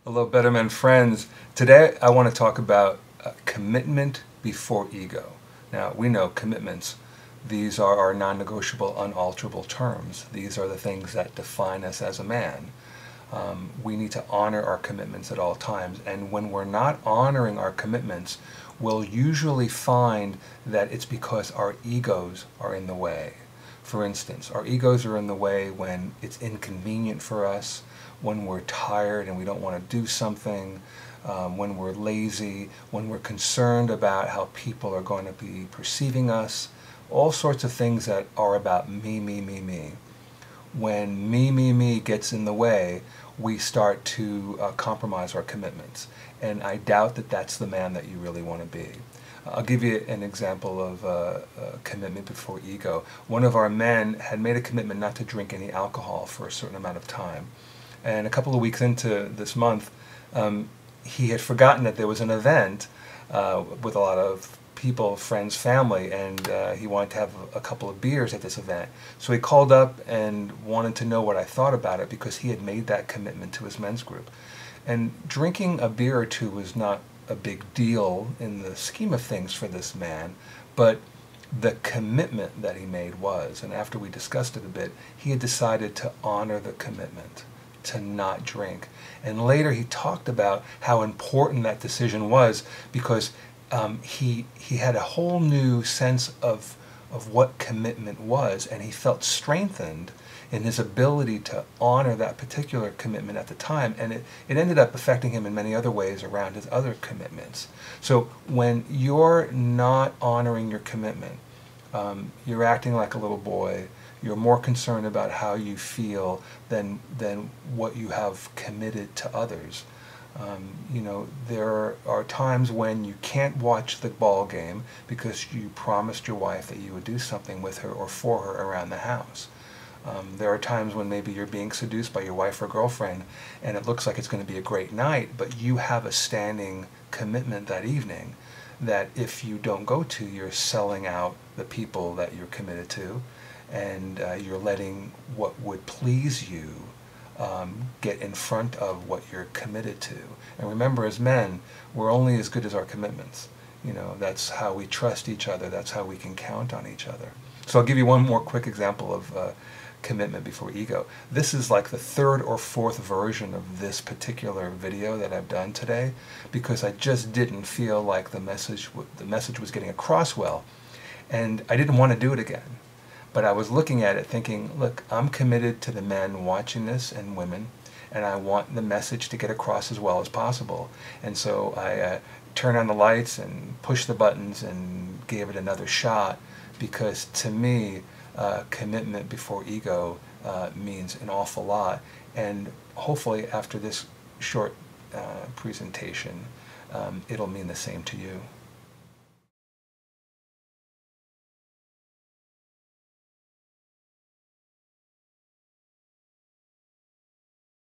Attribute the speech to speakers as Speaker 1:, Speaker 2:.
Speaker 1: Hello, BetterMen friends. Today I want to talk about commitment before ego. Now, we know commitments. These are our non-negotiable, unalterable terms. These are the things that define us as a man. We need to honor our commitments at all times. And when we're not honoring our commitments, we'll usually find that it's because our egos are in the way. For instance, our egos are in the way when it's inconvenient for us, when we're tired and we don't want to do something, when we're lazy, when we're concerned about how people are going to be perceiving us, all sorts of things that are about me, me, me, me. When me gets in the way, we start to compromise our commitments. And I doubt that that's the man that you really want to be. I'll give you an example of commitment before ego. One of our men had made a commitment not to drink any alcohol for a certain amount of time. And a couple of weeks into this month, he had forgotten that there was an event with a lot of people, friends, family, and he wanted to have a couple of beers at this event. So he called up and wanted to know what I thought about it because he had made that commitment to his men's group. And drinking a beer or two was not a big deal in the scheme of things for this man, but the commitment that he made was, and after we discussed it a bit, he had decided to honor the commitment to not drink. And later he talked about how important that decision was because he had a whole new sense of what commitment was, and he felt strengthened in his ability to honor that particular commitment at the time, and it ended up affecting him in many other ways around his other commitments. So when you're not honoring your commitment, you're acting like a little boy. You're more concerned about how you feel than what you have committed to others. There are times when you can't watch the ball game because you promised your wife that you would do something with her or for her around the house. There are times when maybe you're being seduced by your wife or girlfriend and it looks like it's going to be a great night, but you have a standing commitment that evening that if you don't go to, you're selling out the people that you're committed to, and you're letting what would please you get in front of what you're committed to. And remember, as men, we're only as good as our commitments. That's how we trust each other. That's how we can count on each other. So I'll give you one more quick example of commitment before ego. This is like the third or fourth version of this particular video that I've done today because I just didn't feel like the message was getting across well, and I didn't want to do it again. But I was looking at it thinking, look, I'm committed to the men watching this and women, and I want the message to get across as well as possible. And so I turned on the lights and pushed the buttons and gave it another shot because to me, commitment before ego means an awful lot. And hopefully after this short presentation, it'll mean the same to you.